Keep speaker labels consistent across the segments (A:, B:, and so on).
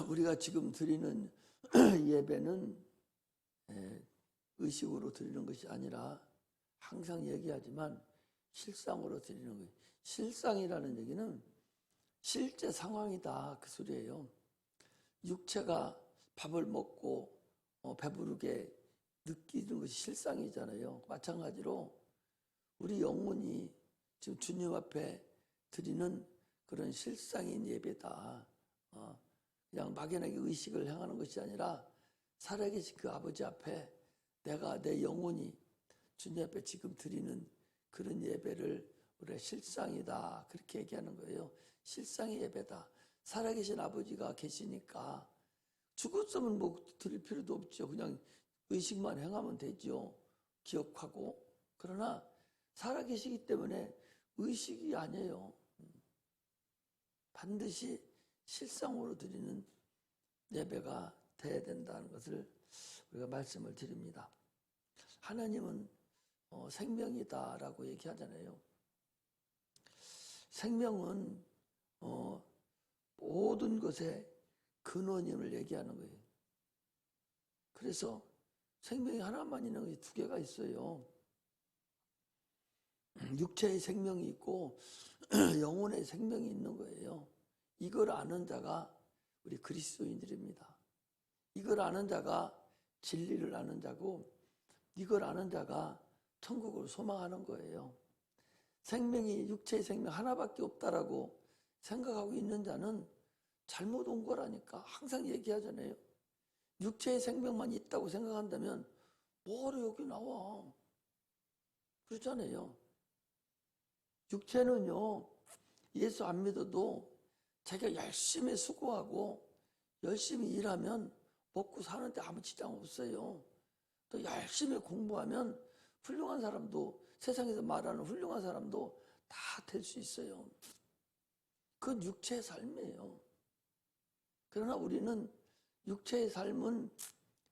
A: 우리가 지금 드리는 예배는 의식으로 드리는 것이 아니라 항상 얘기하지만 실상으로 드리는 거예요. 실상이라는 얘기는 실제 상황이다 그 소리예요. 육체가 밥을 먹고 배부르게 느끼는 것이 실상이잖아요. 마찬가지로 우리 영혼이 지금 주님 앞에 드리는 그런 실상인 예배다. 그냥 막연하게 의식을 향하는 것이 아니라 살아계신 그 아버지 앞에 내가 내 영혼이 주님 앞에 지금 드리는 그런 예배를 우리가 실상이다 그렇게 얘기하는 거예요. 실상의 예배다. 살아계신 아버지가 계시니까 죽었으면 뭐 드릴 필요도 없죠. 그냥 의식만 행하면 되죠. 기억하고. 그러나 살아계시기 때문에 의식이 아니에요. 반드시 실상으로 드리는 예배가 돼야 된다는 것을 우리가 말씀을 드립니다. 하나님은 생명이다라고 얘기하잖아요. 생명은 모든 것의 근원임을 얘기하는 거예요. 그래서 생명이 하나만 있는 것이 두 개가 있어요. 육체의 생명이 있고 영혼의 생명이 있는 거예요. 이걸 아는 자가 우리 그리스도인들입니다. 이걸 아는 자가 진리를 아는 자고 이걸 아는 자가 천국을 소망하는 거예요. 생명이 육체의 생명 하나밖에 없다라고 생각하고 있는 자는 잘못 온 거라니까. 항상 얘기하잖아요. 육체의 생명만 있다고 생각한다면 뭐하러 여기 나와? 그렇잖아요. 육체는요, 예수 안 믿어도 자기가 열심히 수고하고 열심히 일하면 먹고 사는데 아무 지장 없어요. 또 열심히 공부하면 훌륭한 사람도, 세상에서 말하는 훌륭한 사람도 다 될 수 있어요. 그건 육체의 삶이에요. 그러나 우리는 육체의 삶은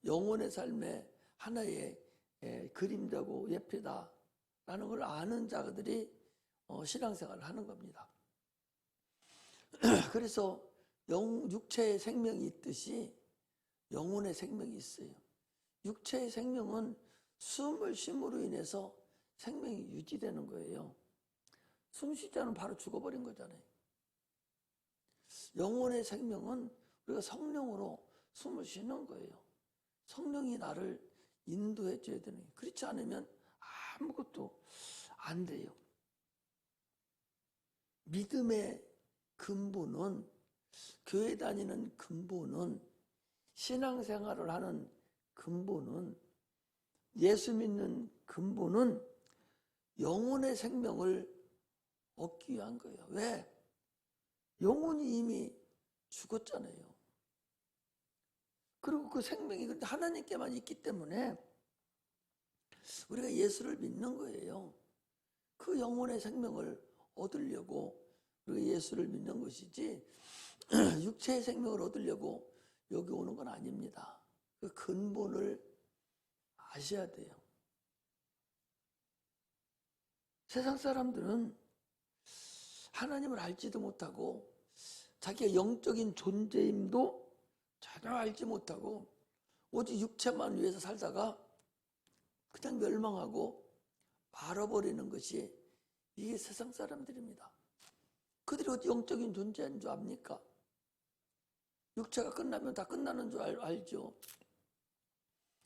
A: 영혼의 삶의 하나의 그림자고 예표다라는 걸 아는 자들이 신앙생활을 하는 겁니다. 그래서 육체의 생명이 있듯이 영혼의 생명이 있어요. 육체의 생명은 숨을 쉼으로 인해서 생명이 유지되는 거예요. 숨 쉬지 않으면 바로 죽어버린 거잖아요. 영혼의 생명은 우리가 성령으로 숨을 쉬는 거예요. 성령이 나를 인도해 줘야 되는 거예요. 그렇지 않으면 아무것도 안 돼요. 믿음의 근본은, 교회 다니는 근본은, 신앙생활을 하는 근본은, 예수 믿는 근본은 영혼의 생명을 얻기 위한 거예요. 왜? 영혼이 이미 죽었잖아요. 그리고 그 생명이 하나님께만 있기 때문에 우리가 예수를 믿는 거예요. 그 영혼의 생명을 얻으려고 우리가 예수를 믿는 것이지 육체의 생명을 얻으려고 여기 오는 건 아닙니다. 그 근본을 아셔야 돼요. 세상 사람들은 하나님을 알지도 못하고 자기의 영적인 존재임도 전혀 알지 못하고 오직 육체만 위해서 살다가 그냥 멸망하고 말아버리는 것이 이게 세상 사람들입니다. 그들이 어디 영적인 존재인 줄 압니까? 육체가 끝나면 다 끝나는 줄 알죠.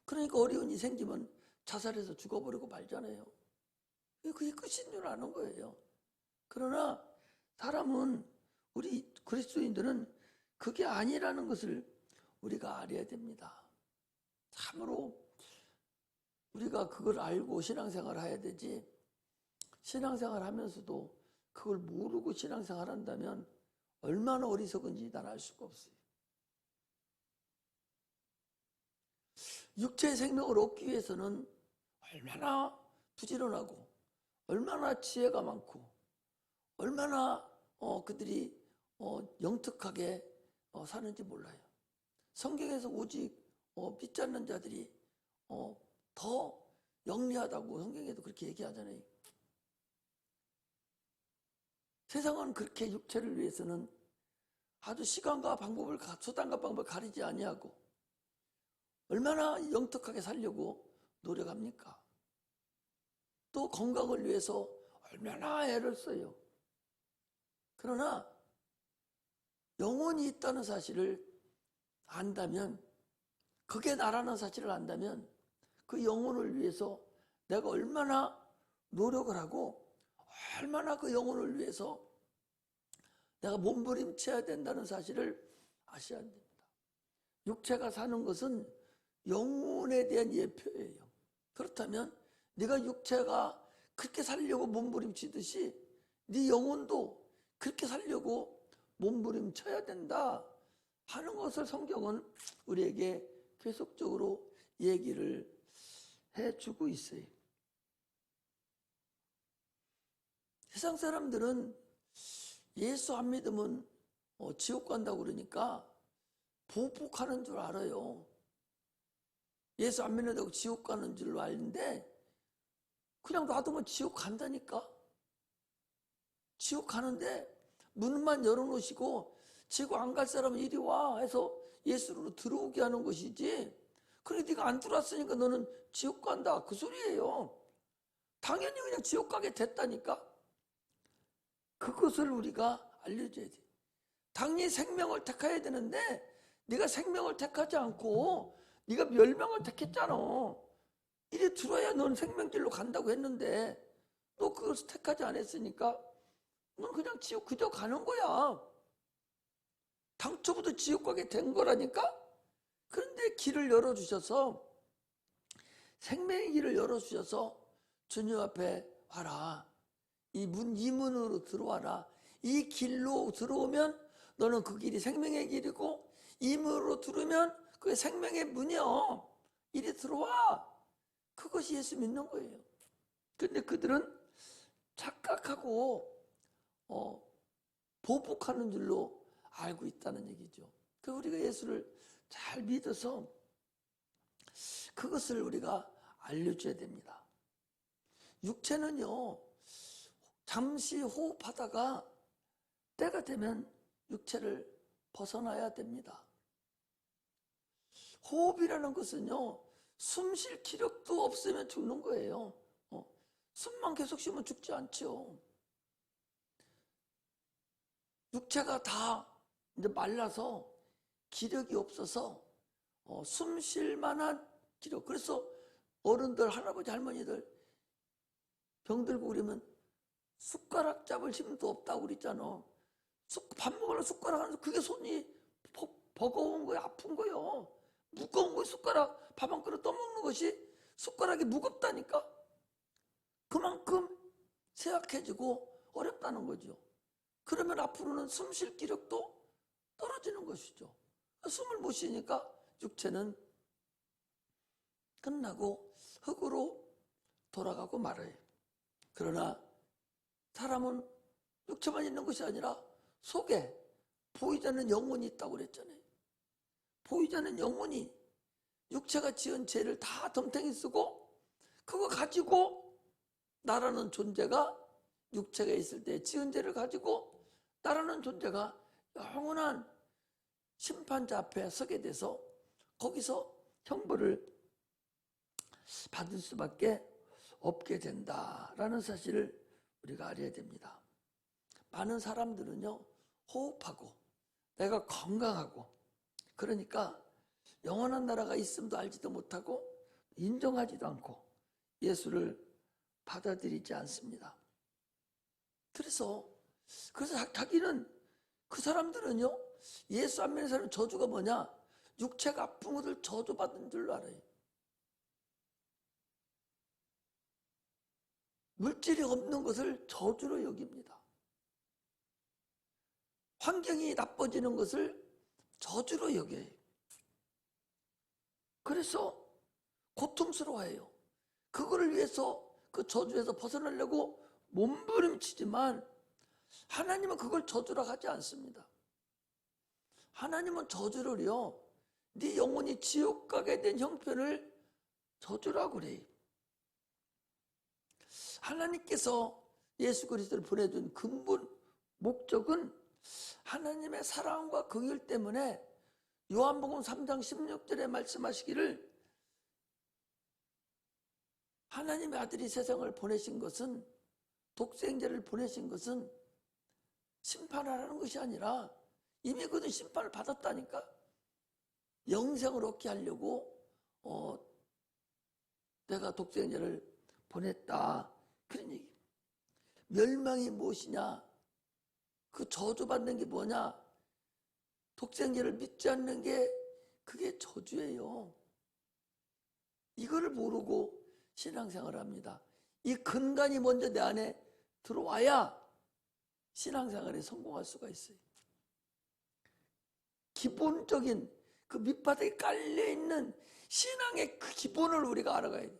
A: 그러니까 어려움이 생기면 자살해서 죽어버리고 말잖아요. 그게 끝인 줄 아는 거예요. 그러나 사람은, 우리 그리스도인들은 그게 아니라는 것을 우리가 알아야 됩니다. 참으로 우리가 그걸 알고 신앙생활을 해야 되지, 신앙생활 하면서도 그걸 모르고 신앙생활 한다면 얼마나 어리석은지 난 알 수가 없어요. 육체의 생명을 얻기 위해서는 얼마나 부지런하고 얼마나 지혜가 많고 얼마나 그들이 영특하게 사는지 몰라요. 성경에서 오직 믿지 않는 자들이 더 영리하다고 성경에도 그렇게 얘기하잖아요. 세상은 그렇게 육체를 위해서는 아주 시간과 방법을 수단과 방법을 가리지 아니하고 얼마나 영특하게 살려고 노력합니까? 또 건강을 위해서 얼마나 애를 써요. 그러나 영혼이 있다는 사실을 안다면, 그게 나라는 사실을 안다면 그 영혼을 위해서 내가 얼마나 노력을 하고 얼마나 그 영혼을 위해서 내가 몸부림쳐야 된다는 사실을 아셔야 됩니다. 육체가 사는 것은 영혼에 대한 예표예요. 그렇다면 네가 육체가 그렇게 살려고 몸부림치듯이 네 영혼도 그렇게 살려고 몸부림쳐야 된다 하는 것을 성경은 우리에게 계속적으로 얘기를 해주고 있어요. 세상 사람들은 예수 안 믿으면 지옥 간다고 그러니까 보복하는 줄 알아요. 예수 안 믿는다고 지옥 가는 줄로 아는데 그냥 놔두면 지옥 간다니까. 지옥 가는데 문만 열어놓으시고 지옥 안 갈 사람은 이리 와 해서 예수로 들어오게 하는 것이지, 그래 네가 안 들어왔으니까 너는 지옥 간다 그 소리예요. 당연히 그냥 지옥 가게 됐다니까. 그것을 우리가 알려줘야 돼. 당연히 생명을 택해야 되는데 네가 생명을 택하지 않고 네가 멸망을 택했잖아. 이리 들어야 넌 생명길로 간다고 했는데 너 그것을 택하지 않았으니까 넌 그냥 지옥 그저 가는 거야. 당초부터 지옥 가게 된 거라니까. 그런데 길을 열어주셔서, 생명의 길을 열어주셔서 주님 앞에 와라. 이 문으로 들어와라. 이 길로 들어오면 너는 그 길이 생명의 길이고 이 문으로 들어오면 그게 생명의 문이요. 이리 들어와. 그것이 예수 믿는 거예요. 근데 그들은 착각하고 보복하는 줄로 알고 있다는 얘기죠. 그 우리가 예수를 잘 믿어서 그것을 우리가 알려줘야 됩니다. 육체는요, 잠시 호흡하다가 때가 되면 육체를 벗어나야 됩니다. 호흡이라는 것은요, 숨 쉴 기력도 없으면 죽는 거예요. 숨만 계속 쉬면 죽지 않죠. 육체가 다 이제 말라서 기력이 없어서 숨 쉴 만한 기력. 그래서 어른들, 할아버지, 할머니들 병 들고 그러면 숟가락 잡을 힘도 없다고 그랬잖아. 밥 먹으려면 숟가락 하면서 그게 손이 버거운 거야, 아픈 거요. 무거운 거야. 숟가락 밥 한 그릇 떠먹는 것이 숟가락이 무겁다니까. 그만큼 쇠약해지고 어렵다는 거죠. 그러면 앞으로는 숨 쉴 기력도 떨어지는 것이죠. 숨을 못 쉬니까 육체는 끝나고 흙으로 돌아가고 말아요. 그러나 사람은 육체만 있는 것이 아니라 속에 보이지 않는 영혼이 있다고 그랬잖아요. 보이지 않는 영혼이, 육체가 지은 죄를 다 덤탱이 쓰고 그거 가지고 나라는 존재가, 육체가 있을 때 지은 죄를 가지고 나라는 존재가 영원한 심판자 앞에 서게 돼서 거기서 형벌을 받을 수밖에 없게 된다라는 사실을 우리가 알아야 됩니다. 많은 사람들은요, 호흡하고 내가 건강하고 그러니까 영원한 나라가 있음도 알지도 못하고 인정하지도 않고 예수를 받아들이지 않습니다. 그래서 자기는, 그 사람들은요, 예수 안 믿는 사람은 저주가 뭐냐? 육체가 아픈 것을 저주받은 줄로 알아요. 물질이 없는 것을 저주로 여깁니다. 환경이 나빠지는 것을 저주로 여겨요. 그래서 고통스러워해요. 그거를 위해서 그 저주에서 벗어나려고 몸부림치지만 하나님은 그걸 저주라고 하지 않습니다. 하나님은 저주를요, 네 영혼이 지옥 가게 된 형편을 저주라고 그래요. 하나님께서 예수 그리스도를 보내준 근본 목적은 하나님의 사랑과 긍휼 때문에 요한복음 3장 16절에 말씀하시기를 하나님의 아들이 세상을 보내신 것은, 독생자를 보내신 것은 심판하라는 것이 아니라 이미 그는 심판을 받았다니까. 영생을 얻게 하려고 내가 독생자를 보냈다, 그런 얘기. 멸망이 무엇이냐? 그 저주받는 게 뭐냐? 독생자를 믿지 않는 게 그게 저주예요. 이거를 모르고 신앙생활을 합니다. 이 근간이 먼저 내 안에 들어와야 신앙생활에 성공할 수가 있어요. 기본적인 그 밑바닥에 깔려있는 신앙의 그 기본을 우리가 알아가야 돼요.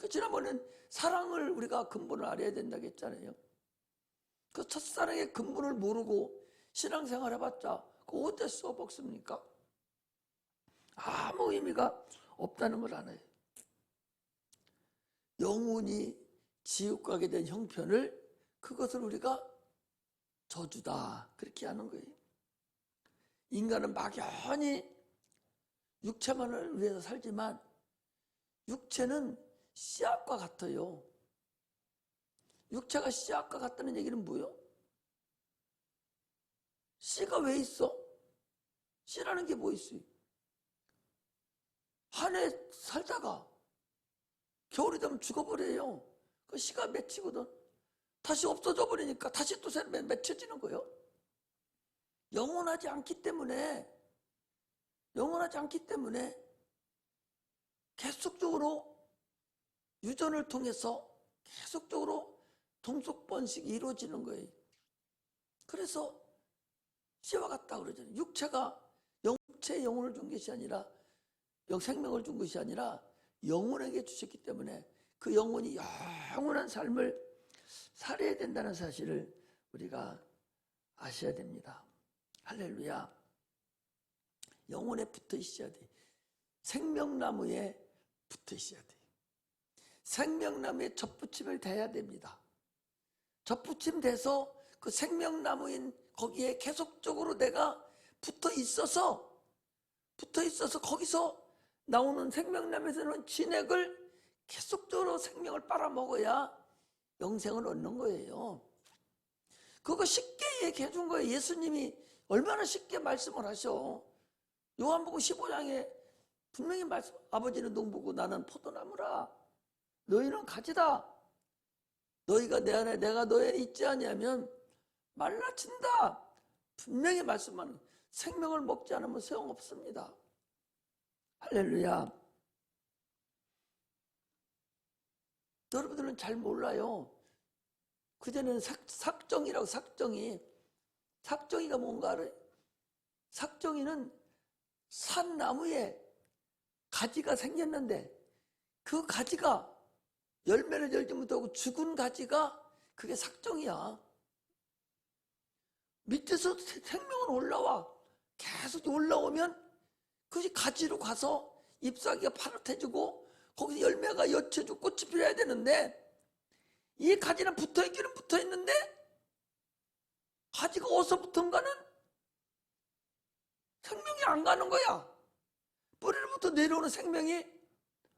A: 지난번엔 사랑을 우리가 근본을 알아야 된다고 했잖아요. 그 첫사랑의 근본을 모르고 신앙생활 해봤자 그거 어때 써먹습니까? 아무 의미가 없다는 걸 알아요. 영혼이 지옥 가게 된 형편을, 그것을 우리가 저주다, 그렇게 하는 거예요. 인간은 막연히 육체만을 위해서 살지만 육체는 씨앗과 같아요. 육체가 씨앗과 같다는 얘기는 뭐예요? 씨가 왜 있어? 씨라는 게 뭐 있어요? 한 해 살다가 겨울이 되면 죽어버려요. 그 씨가 맺히거든. 다시 없어져 버리니까 다시 또 새로 맺혀지는 거예요. 영원하지 않기 때문에 계속적으로 유전을 통해서 계속적으로 동속번식이 이루어지는 거예요. 그래서 씨와 같다 그러잖아요. 육체가 육체에 영혼을 준 것이 아니라, 생명을 준 것이 아니라 영혼에게 주셨기 때문에 그 영혼이 영원한 삶을 살아야 된다는 사실을 우리가 아셔야 됩니다. 할렐루야. 영혼에 붙어 있어야 돼. 생명나무에 붙어 있어야 돼. 생명나무에 젖붙임을 대야 됩니다. 젖붙임 돼서 그 생명나무인 거기에 계속적으로 내가 붙어 있어서 거기서 나오는 생명나무에서는 진액을 계속적으로 생명을 빨아먹어야 영생을 얻는 거예요. 그거 쉽게 얘기해 준 거예요. 예수님이 얼마나 쉽게 말씀을 하셔. 요한복음 15장에 분명히 말씀, 아버지는 농부고 나는 포도나무라. 너희는 가지다. 너희가 내 안에 내가 너에 있지 아니하면 말라친다. 분명히 말씀하는, 생명을 먹지 않으면 소용없습니다. 할렐루야. 여러분들은 잘 몰라요. 그전에는 삭정이라고, 삭정이가 뭔가 알아요? 삭정이는 산나무에 가지가 생겼는데 그 가지가 열매를 열지 못하고 죽은 가지가, 그게 삭정이야. 밑에서 생명은 올라와. 계속 올라오면 그것이 가지로 가서 잎사귀가 파릇해지고 거기서 열매가 옅혀지고 꽃이 피어야 되는데, 이 가지는 붙어있기는 붙어있는데 가지가 어디서 붙은가는 생명이 안 가는 거야. 뿌리로부터 내려오는 생명이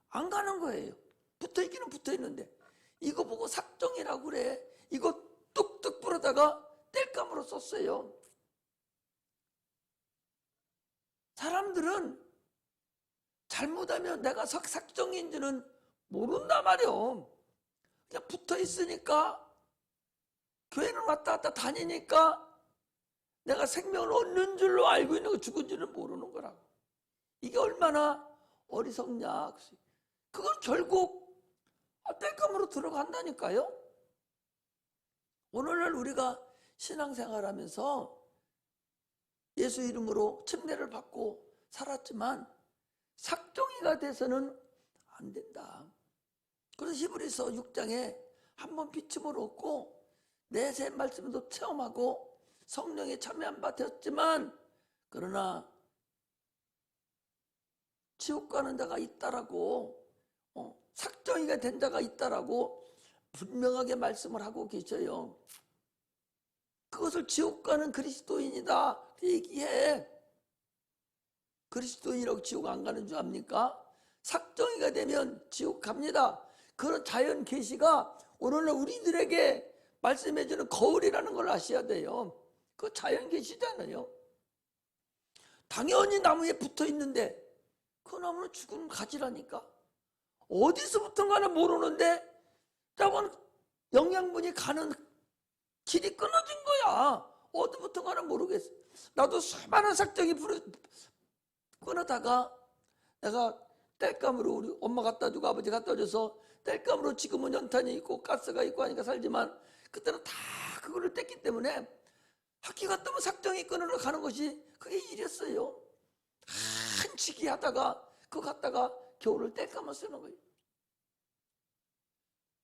A: 안 가는 거예요. 붙어있기는 붙어있는데. 이거 보고 삭정이라고 그래. 이거 뚝뚝 뿌려다가 땔감으로 썼어요. 사람들은 잘못하면 내가 삭정인지는 모른단 말이요. 그냥 붙어있으니까, 교회는 왔다 갔다 다니니까 내가 생명을 얻는 줄로 알고 있는 거, 죽은 줄은 모르는 거라고. 이게 얼마나 어리석냐. 그건 결국 땔감으로 들어간다니까요. 오늘날 우리가 신앙생활하면서 예수 이름으로 침례를 받고 살았지만 삭정이가 돼서는 안 된다. 그래서 히브리서 6장에 한번 비침을 얻고 내세 말씀도 체험하고 성령에 참여한 바 되었지만, 그러나 지옥 가는 자가 있다라고, 삭정이가 된 자가 있다라고 분명하게 말씀을 하고 계셔요. 그것을 지옥 가는 그리스도인이다 얘기해. 그리스도인이라고 지옥 안 가는 줄 압니까? 삭정이가 되면 지옥 갑니다. 그런 자연 계시가 오늘날 우리들에게 말씀해주는 거울이라는 걸 아셔야 돼요. 그 자연 계시잖아요. 당연히 나무에 붙어 있는데 그 나무는 죽은 가지라니까. 어디서부터인가는 모르는데 저건 영양분이 가는 길이 끊어진 거야. 어디부터인가는 모르겠어. 나도 수많은 삭정이 끊어다가 내가 땔감으로 우리 엄마 갖다 주고 아버지 갖다 줘서 땔감으로 지금은 연탄이 있고 가스가 있고 하니까 살지만 그때는 다 그거를 뗐기 때문에 학교 갔다 오면 삭정이 끊으러 가는 것이 그게 일이었어요. 한치기 하다가 그거 갖다가 겨울을 땔감을 쓰는 거예요.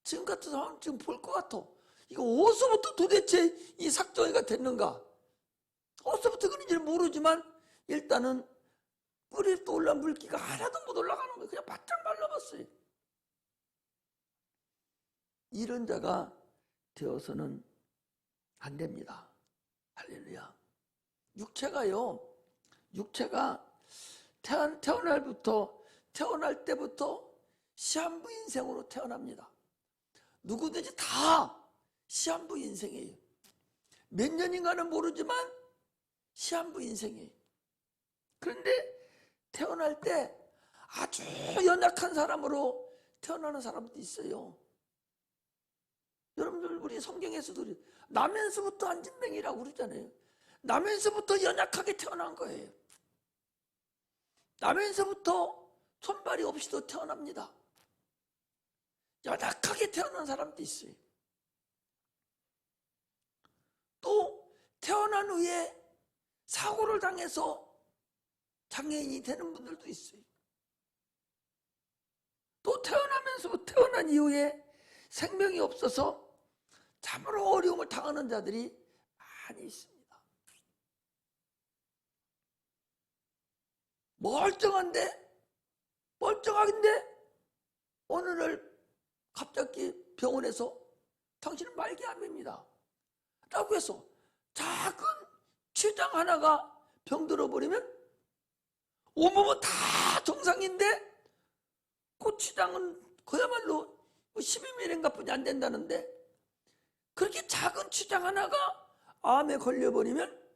A: 지금 같은 상황 지금 볼 것 같아. 이거 어디서부터 도대체 이 삭정이가 됐는가? 어디서부터 그런지는 모르지만 일단은 뿌리에 또 올라온 물기가 하나도 못 올라가는 거예요. 그냥 바짝 말라봤어요. 이런 자가 되어서는 안 됩니다. 할렐루야. 육체가 태어날 때부터 시한부 인생으로 태어납니다. 누구든지 다 시한부 인생이에요. 몇 년인가는 모르지만 시한부 인생이에요. 그런데 태어날 때 아주 연약한 사람으로 태어나는 사람도 있어요. 여러분들 우리 성경에서도 나면서부터 안진뱅이라고 그러잖아요. 나면서부터 연약하게 태어난 거예요. 나면서부터 손발이 없이도 태어납니다. 연약하게 태어난 사람도 있어요. 또 태어난 후에 사고를 당해서 장애인이 되는 분들도 있어요. 또 태어난 이후에 생명이 없어서 참으로 어려움을 당하는 자들이 많이 있습니다. 멀쩡한데 어느 날 갑자기 병원에서 당신은 말기암입니다 라고 해서 작은 췌장 하나가 병들어 버리면 온몸은 다 정상인데 그 췌장은 그야말로 12mm인가 뿐이 안 된다는데 그렇게 작은 췌장 하나가 암에 걸려버리면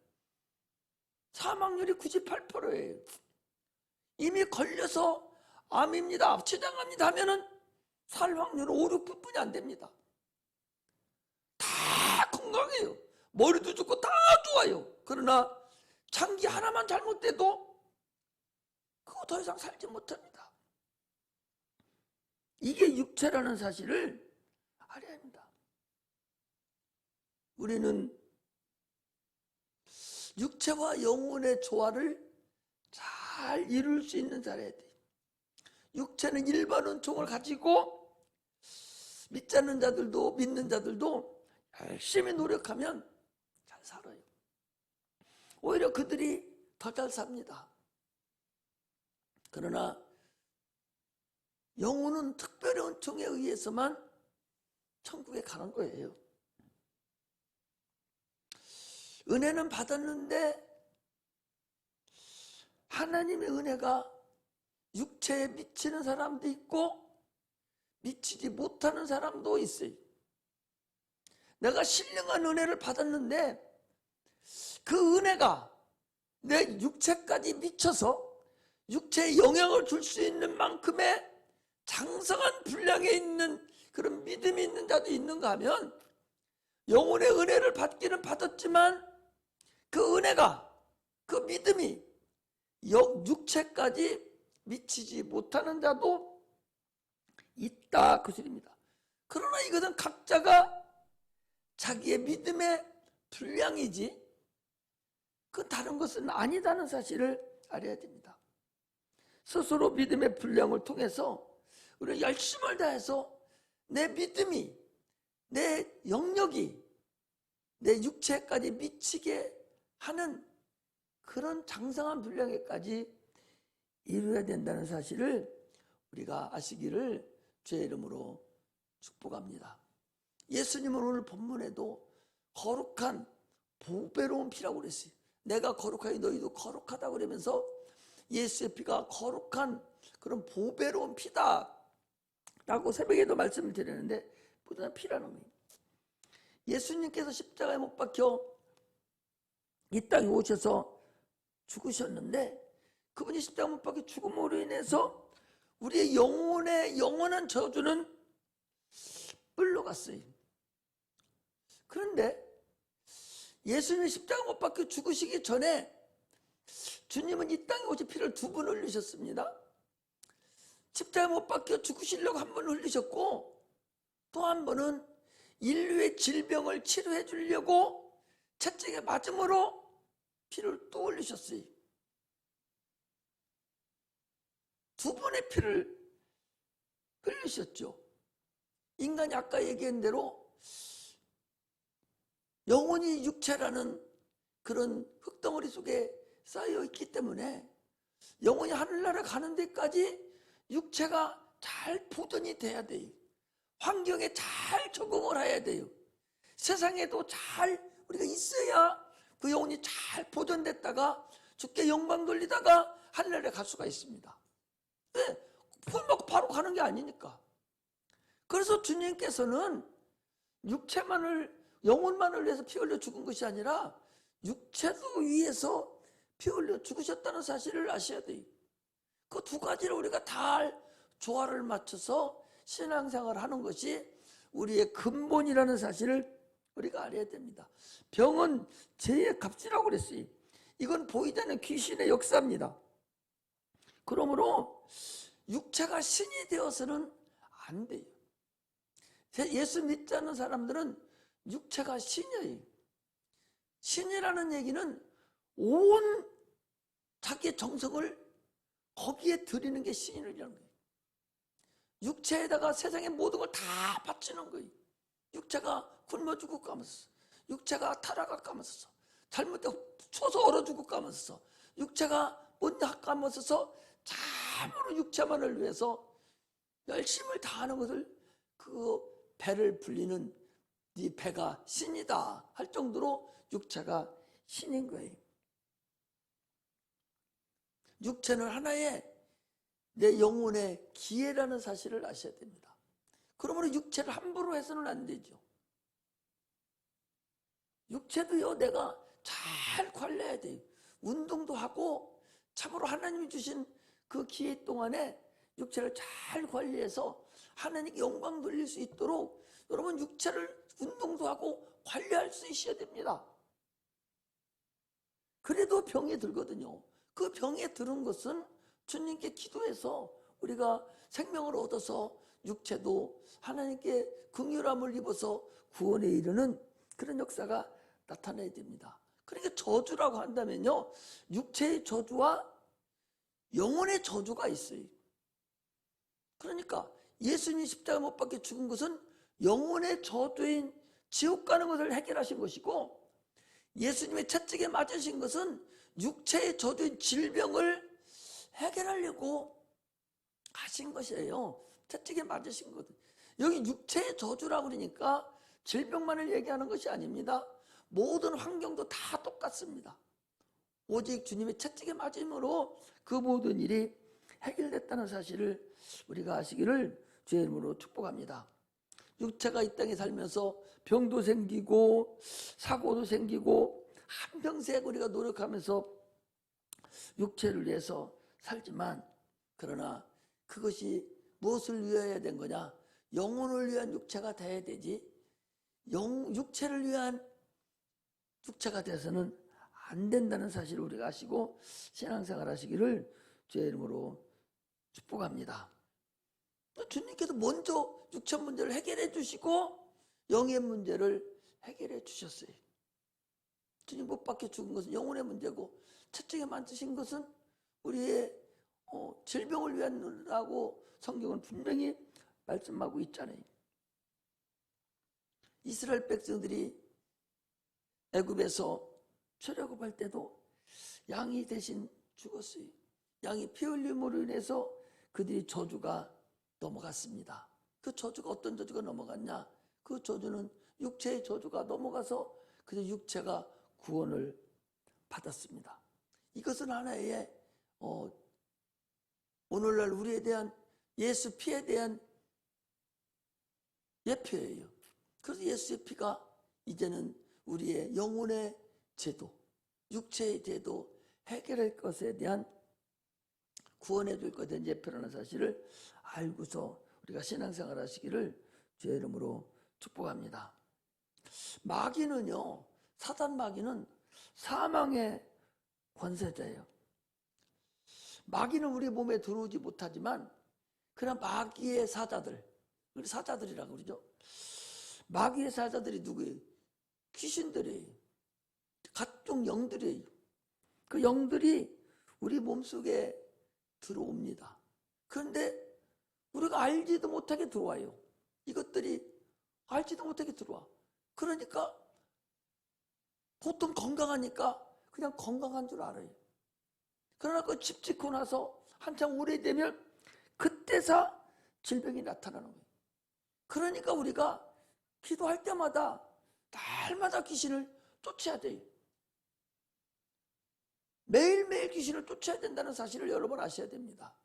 A: 사망률이 98%예요. 이미 걸려서 암입니다, 췌장암이다 하면은 살 확률은 5, 6%뿐이 안 됩니다. 다 건강해요. 머리도 좋고 다 좋아요. 그러나 장기 하나만 잘못돼도 그거 더 이상 살지 못합니다. 이게 육체라는 사실을 알아야 합니다. 우리는 육체와 영혼의 조화를 잘 이룰 수 있는 자라야 돼요. 육체는 일반 은총을 가지고 믿지 않는 자들도 믿는 자들도 열심히 노력하면 잘 살아요. 오히려 그들이 더 잘 삽니다. 그러나 영혼은 특별한 은총에 의해서만 천국에 가는 거예요. 은혜는 받았는데 하나님의 은혜가 육체에 미치는 사람도 있고 미치지 못하는 사람도 있어요. 내가 신령한 은혜를 받았는데 그 은혜가 내 육체까지 미쳐서 육체에 영향을 줄 수 있는 만큼의 장성한 분량에 있는 그런 믿음이 있는 자도 있는가 하면 영혼의 은혜를 받기는 받았지만 그 은혜가 그 믿음이 육체까지 미치지 못하는 자도 있다 그 소리입니다. 그러나 이것은 각자가 자기의 믿음의 분량이지 그 다른 것은 아니다는 사실을 알아야 됩니다. 스스로 믿음의 분량을 통해서 우리가 열심을 다해서 내 믿음이 내 영역이 내 육체까지 미치게 하는 그런 장성한 분량에까지 이루어야 된다는 사실을 우리가 아시기를 주의 이름으로 축복합니다. 예수님은 오늘 본문에도 거룩한 보배로운 피라고 그랬어요. 내가 거룩하니 너희도 거룩하다고 그러면서 예수의 피가 거룩한 그런 보배로운 피다 라고 새벽에도 말씀을 드렸는데 보다 피라는 거예요. 예수님께서 십자가에 못 박혀 이 땅에 오셔서 죽으셨는데 그분이 십자가 못 박혀 죽음으로 인해서 우리의 영원한 저주는 물러갔어요. 그런데 예수님이 십자가 못 박혀 죽으시기 전에 주님은 이 땅에 오셔 피를 2번 흘리셨습니다. 십자가 못 박혀 죽으시려고 1번 흘리셨고 또 1번은 인류의 질병을 치료해 주려고 채찍에 맞음으로 피를 또 흘리셨어요. 2번의 피를 흘리셨죠. 인간이 아까 얘기한 대로 영혼이 육체라는 그런 흙덩어리 속에 쌓여 있기 때문에 영혼이 하늘나라 가는 데까지 육체가 잘 보존이 돼야 돼요. 환경에 잘 적응을 해야 돼요. 세상에도 잘 우리가 있어야 그 영혼이 잘 보존됐다가 주께 영광 돌리다가 하늘나라에 갈 수가 있습니다. 네, 불 먹고 바로 가는 게 아니니까. 그래서 주님께서는 영혼만을 위해서 피 흘려 죽은 것이 아니라 육체도 위해서 피 흘려 죽으셨다는 사실을 아셔야 돼요. 그 2가지를 우리가 잘 조화를 맞춰서 신앙생활을 하는 것이 우리의 근본이라는 사실을 우리가 알아야 됩니다. 병은 죄의 값이라고 그랬어요. 이건 보이지 않는 귀신의 역사입니다. 그러므로 육체가 신이 되어서는 안 돼요. 예수 믿지 않는 사람들은 육체가 신이에요. 신이라는 얘기는 온 자기의 정성을 거기에 드리는 게 신이라는 거예요. 육체에다가 세상의 모든 걸 다 바치는 거예요. 육체가 굶어 죽고 까면서, 육체가 타락할 까면서, 잘못돼 쳐서 얼어 죽고 까면서, 육체가 뭔가 까면서 참으로 육체만을 위해서 열심을 다하는 것을 그 배를 불리는 네 배가 신이다 할 정도로 육체가 신인 거예요. 육체는 하나의 내 영혼의 기회라는 사실을 아셔야 됩니다. 그러므로 육체를 함부로 해서는 안 되죠. 육체도요, 내가 잘 관리해야 돼요. 운동도 하고 참으로 하나님이 주신 그 기회 동안에 육체를 잘 관리해서 하나님께 영광 돌릴 수 있도록 여러분 육체를 운동도 하고 관리할 수 있어야 됩니다. 그래도 병이 들거든요. 그 병에 들은 것은 주님께 기도해서 우리가 생명을 얻어서 육체도 하나님께 긍휼함을 입어서 구원에 이르는 그런 역사가 나타나야 됩니다. 그러니까 저주라고 한다면요, 육체의 저주와 영혼의 저주가 있어요. 그러니까 예수님이 십자가 못 박혀 죽은 것은 영혼의 저주인 지옥 가는 것을 해결하신 것이고, 예수님의 채찍에 맞으신 것은 육체의 저주인 질병을 해결하려고 하신 것이에요. 채찍에 맞으신 거든. 여기 육체의 저주라고 그러니까 질병만을 얘기하는 것이 아닙니다. 모든 환경도 다 똑같습니다. 오직 주님의 채찍에 맞음으로 그 모든 일이 해결됐다는 사실을 우리가 아시기를 주의 이름으로 축복합니다. 육체가 이 땅에 살면서 병도 생기고 사고도 생기고 한평생 우리가 노력하면서 육체를 위해서 살지만, 그러나 그것이 무엇을 위하여 된 거냐? 영혼을 위한 육체가 돼야 되지, 육체를 위한 육체가 돼서는 안 된다는 사실을 우리가 아시고 신앙생활 하시기를 주의 이름으로 축복합니다. 주님께서 먼저 육체 문제를 해결해 주시고 영의 문제를 해결해 주셨어요. 주님 못 박혀 죽은 것은 영혼의 문제고, 채찍에 만드신 것은 우리의 질병을 위한이라고 성경은 분명히 말씀하고 있잖아요. 이스라엘 백성들이 애굽에서 출애굽할 때도 양이 대신 죽었어요. 양이 피 흘림으로 인해서 그들이 저주가 넘어갔습니다. 그 저주가 어떤 저주가 넘어갔냐? 그 저주는 육체의 저주가 넘어가서 그들 육체가 구원을 받았습니다. 이것은 하나의 오늘날 우리에 대한 예수 피에 대한 예표예요. 그래서 예수의 피가 이제는 우리의 영혼의 죄도, 육체의 죄도 해결할 것에 대한 구원해 줄 것에 대한 예표라는 사실을 알고서 우리가 신앙생활 하시기를 주의 이름으로 축복합니다. 마귀는요, 사단 마귀는 사망의 권세자예요. 마귀는 우리 몸에 들어오지 못하지만 그냥 마귀의 사자들, 사자들이라고 그러죠. 마귀의 사자들이 누구예요? 귀신들이에요. 각종 영들이에요. 그 영들이 우리 몸속에 들어옵니다. 그런데 우리가 알지도 못하게 들어와요. 이것들이 알지도 못하게 들어와. 그러니까 보통 건강하니까 그냥 건강한 줄 알아요. 그러나 그 집 짓고 나서 한참 오래되면 그때서 질병이 나타나는 거예요. 그러니까 우리가 기도할 때마다 날마다 귀신을 쫓아야 돼요. 매일매일 귀신을 쫓아야 된다는 사실을 여러분 아셔야 됩니다.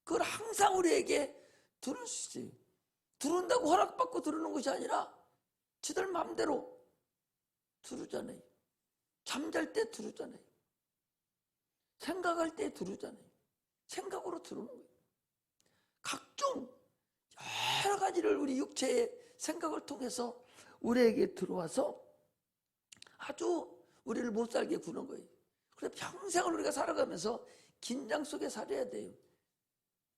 A: 그걸 항상 우리에게 들을 수 있어요. 들은다고 허락받고 들으는 것이 아니라 지들 마음대로 들으잖아요. 잠잘 때 들으잖아요. 생각할 때 들으잖아요. 생각으로 들으는 거예요. 각종 여러 가지를 우리 육체의 생각을 통해서 우리에게 들어와서 아주 우리를 못 살게 구는 거예요. 그래서 평생을 우리가 살아가면서 긴장 속에 살아야 돼요.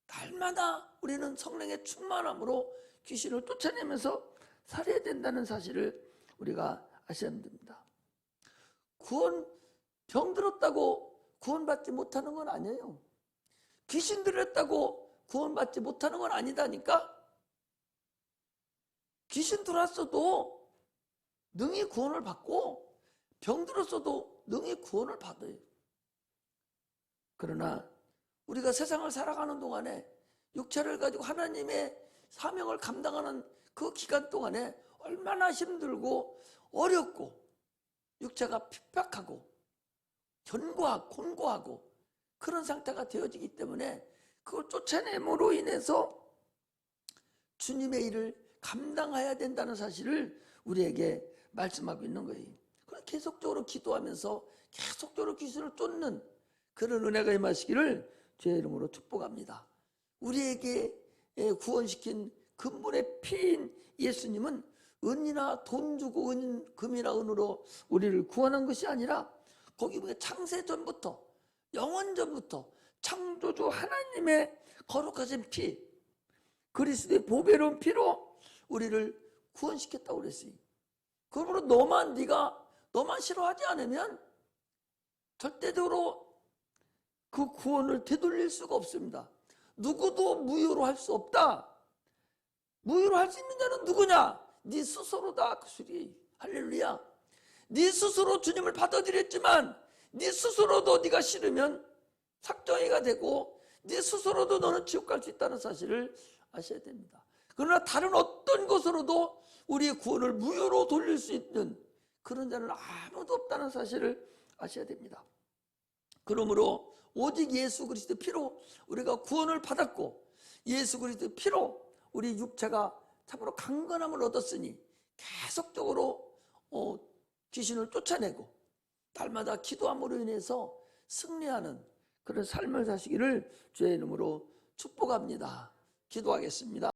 A: 날마다 우리는 성령의 충만함으로 귀신을 쫓아내면서 살아야 된다는 사실을 우리가 아셔야 됩니다. 병 들었다고 구원받지 못하는 건 아니에요. 귀신 들었다고 구원받지 못하는 건 아니다니까. 귀신 들었어도 능히 구원을 받고 병 들었어도 능히 구원을 받아요. 그러나 우리가 세상을 살아가는 동안에 육체를 가지고 하나님의 사명을 감당하는 그 기간 동안에 얼마나 힘들고 어렵고 육체가 핍박하고 곤고하고 그런 상태가 되어지기 때문에 그걸 쫓아냄으로 인해서 주님의 일을 감당해야 된다는 사실을 우리에게 말씀하고 있는 거예요. 그래서 계속적으로 기도하면서 계속적으로 귀신을 쫓는 그런 은혜가 임하시기를 주의 이름으로 축복합니다. 우리에게 구원시킨 근본의 피인 예수님은 은이나 돈 주고 금이나 은으로 우리를 구원한 것이 아니라 거기 보면 창세 전부터 영원 전부터 창조주 하나님의 거룩하신 피, 그리스도의 보배로운 피로 우리를 구원시켰다고 그랬어요. 그러므로 너만 싫어하지 않으면 절대적으로 그 구원을 되돌릴 수가 없습니다. 누구도 무효로 할 수 없다. 무효로 할 수 있는 자는 누구냐? 네 스스로다. 그 소리. 할렐루야. 네 스스로 주님을 받아들였지만 네 스스로도 네가 싫으면 삭정이가 되고 네 스스로도 너는 지옥 갈 수 있다는 사실을 아셔야 됩니다. 그러나 다른 어떤 것으로도 우리의 구원을 무효로 돌릴 수 있는 그런 자는 아무도 없다는 사실을 아셔야 됩니다. 그러므로 오직 예수 그리스도 피로 우리가 구원을 받았고 예수 그리스도 피로 우리 육체가 참으로 강건함을 얻었으니 계속적으로 귀신을 쫓아내고 날마다 기도함으로 인해서 승리하는 그런 삶을 사시기를 주의 이름으로 축복합니다. 기도하겠습니다.